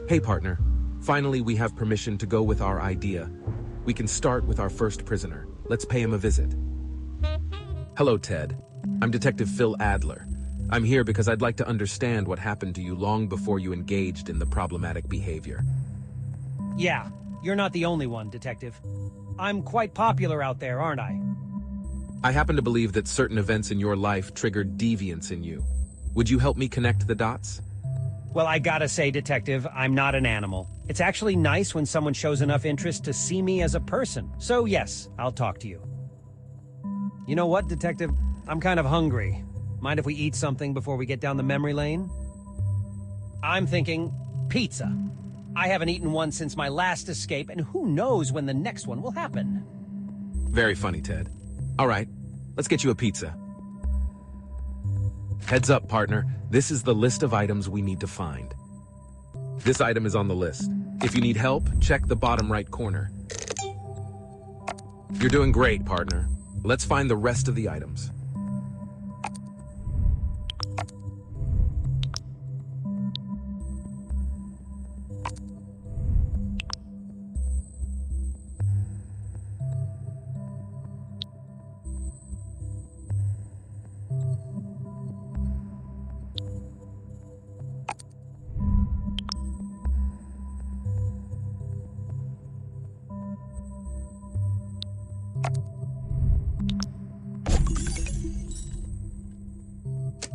Hey partner, finally we have permission to go with our idea. We can start with our first prisoner. Let's pay him a visit. Hello Ted, I'm Detective Phil Adler. I'm here because I'd like to understand what happened to you long before you engaged in the problematic behavior. Yeah, you're not the only one, Detective. I'm quite popular out there, aren't I? I happen to believe that certain events in your life triggered deviance in you. Would you help me connect the dots? Well, I gotta say, Detective, I'm not an animal. It's actually nice when someone shows enough interest to see me as a person. So yes, I'll talk to you. You know what, Detective? I'm kind of hungry. Mind if we eat something before we get down the memory lane? I'm thinking pizza. I haven't eaten one since my last escape, and who knows when the next one will happen. Very funny, Ted. All right, let's get you a pizza. Heads up, partner. This is the list of items we need to find. This item is on the list. If you need help, check the bottom right corner. You're doing great, partner. Let's find the rest of the items.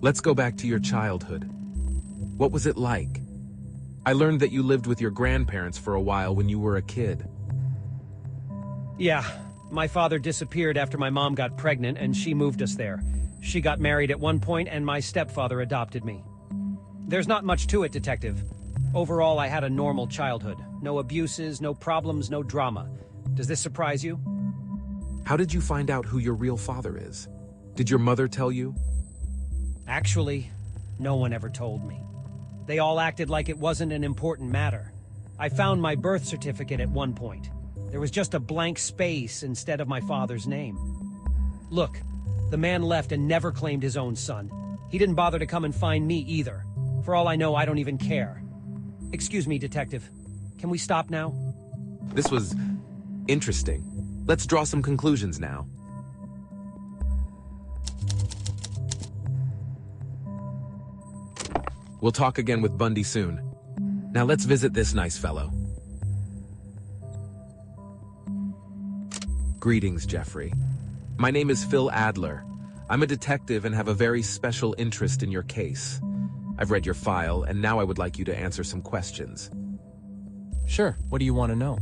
Let's go back to your childhood. What was it like? I learned that you lived with your grandparents for a while when you were a kid. Yeah, my father disappeared after my mom got pregnant and she moved us there. She got married at one point and my stepfather adopted me. There's not much to it, Detective. Overall, I had a normal childhood. No abuses, no problems, no drama. Does this surprise you? How did you find out who your real father is? Did your mother tell you? Actually, no one ever told me. They all acted like it wasn't an important matter. I found my birth certificate at one point. There was just a blank space instead of my father's name. Look, the man left and never claimed his own son. He didn't bother to come and find me either. For all I know, I don't even care. Excuse me, Detective. Can we stop now? This was interesting. Let's draw some conclusions now. We'll talk again with Bundy soon. Now let's visit this nice fellow. Greetings, Jeffrey. My name is Phil Adler. I'm a detective and have a very special interest in your case. I've read your file, and now I would like you to answer some questions. Sure, what do you want to know?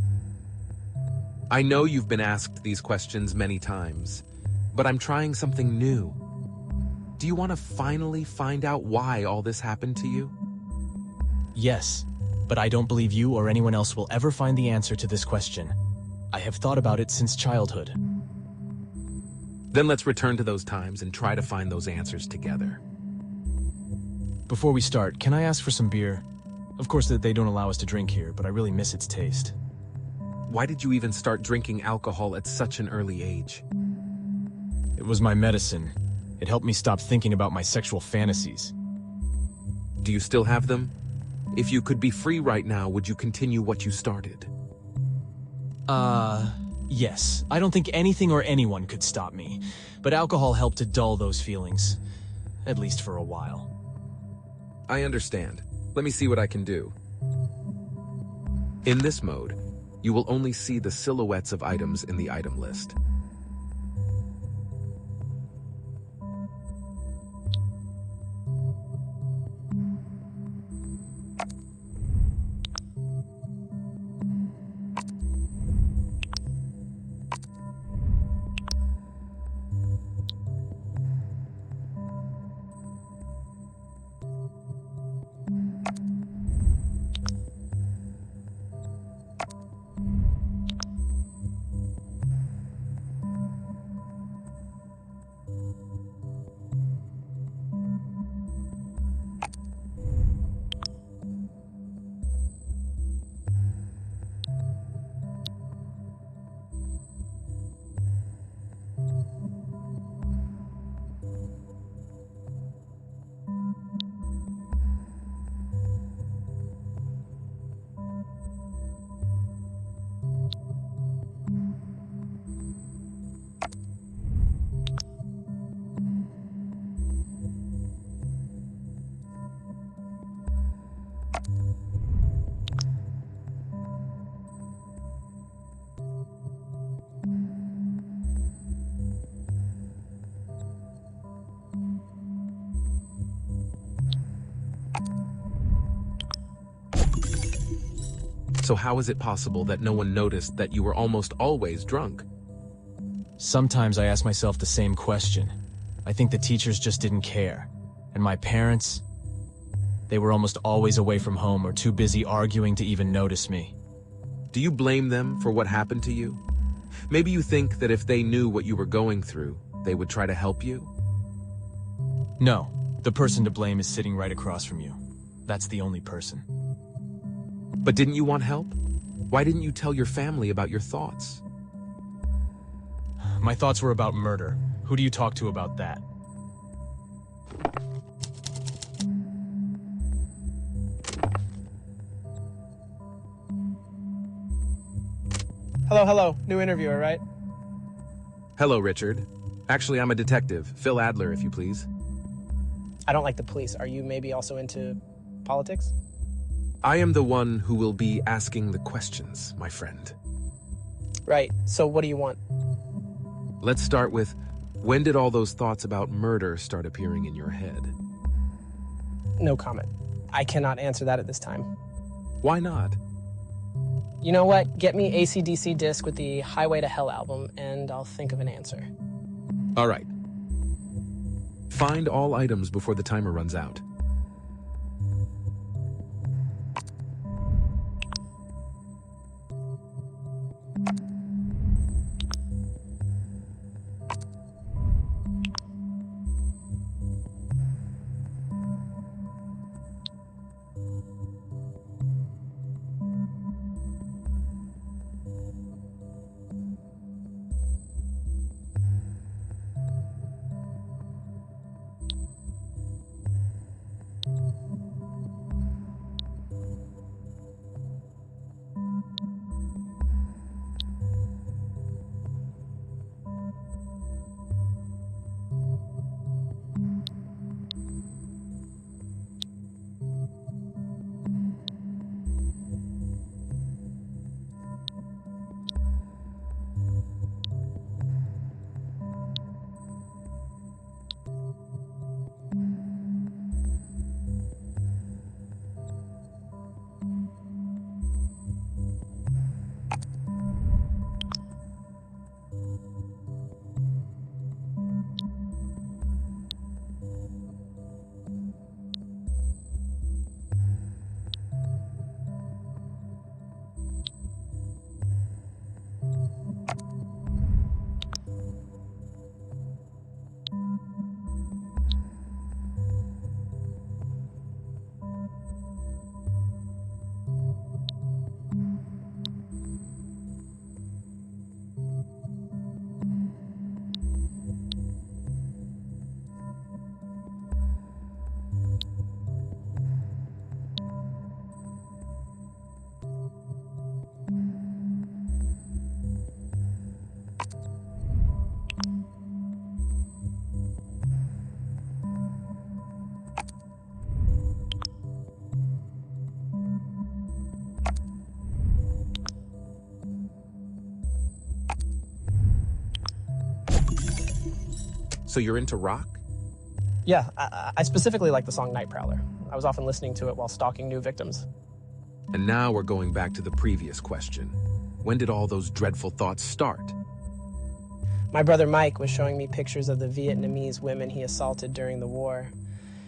I know you've been asked these questions many times, but I'm trying something new. Do you want to finally find out why all this happened to you? Yes, but I don't believe you or anyone else will ever find the answer to this question. I have thought about it since childhood. Then let's return to those times and try to find those answers together. Before we start, can I ask for some beer? Of course, they don't allow us to drink here, but I really miss its taste. Why did you even start drinking alcohol at such an early age? It was my medicine. It helped me stop thinking about my sexual fantasies. Do you still have them? If you could be free right now, would you continue what you started? Yes. I don't think anything or anyone could stop me, but alcohol helped to dull those feelings. At least for a while. I understand. Let me see what I can do. In this mode, you will only see the silhouettes of items in the item list. So how is it possible that no one noticed that you were almost always drunk? Sometimes I ask myself the same question. I think the teachers just didn't care. And my parents, they were almost always away from home or too busy arguing to even notice me. Do you blame them for what happened to you? Maybe you think that if they knew what you were going through, they would try to help you? No, the person to blame is sitting right across from you. That's the only person. But didn't you want help? Why didn't you tell your family about your thoughts? My thoughts were about murder. Who do you talk to about that? Hello. New interviewer, right? Hello, Richard. Actually, I'm a detective. Phil Adler, if you please. I don't like the police. Are you maybe also into politics? I am the one who will be asking the questions, my friend. Right. So what do you want? Let's start with, when did all those thoughts about murder start appearing in your head? No comment. I cannot answer that at this time. Why not? You know what? Get me AC/DC disc with the Highway to Hell album, and I'll think of an answer. All right. Find all items before the timer runs out. So you're into rock? Yeah, I specifically like the song Night Prowler. I was often listening to it while stalking new victims. And now we're going back to the previous question. When did all those dreadful thoughts start? My brother Mike was showing me pictures of the Vietnamese women he assaulted during the war.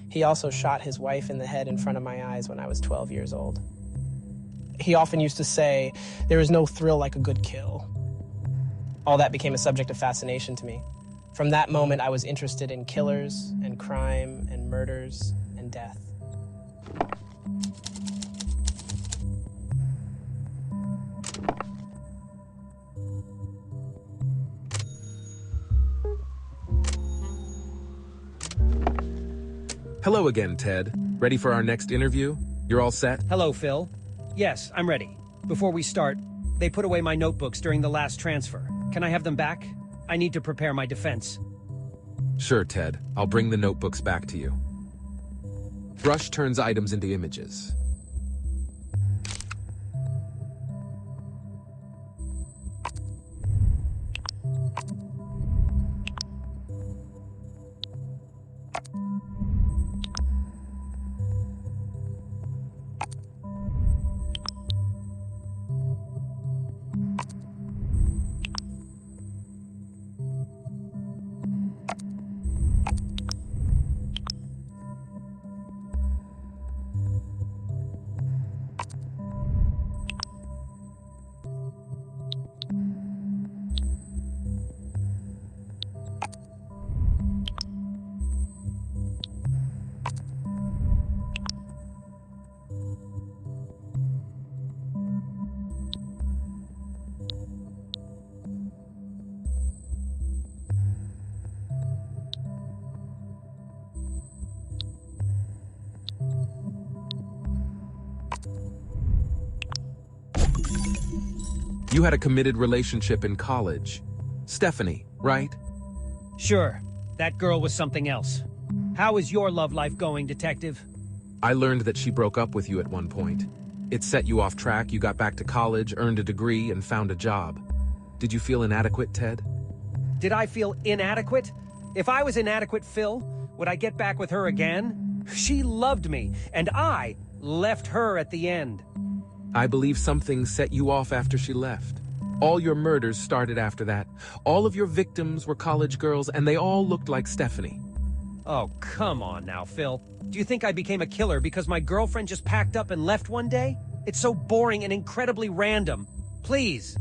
He also shot his wife in the head in front of my eyes when I was 12 years old. He often used to say, "There is no thrill like a good kill." All that became a subject of fascination to me. From that moment, I was interested in killers and crime and murders and death. Hello again, Ted. Ready for our next interview? You're all set? Hello, Phil. Yes, I'm ready. Before we start, they put away my notebooks during the last transfer. Can I have them back? I need to prepare my defense. Sure, Ted. I'll bring the notebooks back to you. Brush turns items into images. You had a committed relationship in college. Stephanie, right? Sure, that girl was something else. How is your love life going, Detective? I learned that she broke up with you at one point. It set you off track, you got back to college, earned a degree, and found a job. Did you feel inadequate, Ted? Did I feel inadequate? If I was inadequate, Phil, would I get back with her again? She loved me, and I left her at the end. I believe something set you off after she left. All your murders started after that. All of your victims were college girls, and they all looked like Stephanie. Oh, come on now, Phil. Do you think I became a killer because my girlfriend just packed up and left one day? It's so boring and incredibly random. Please.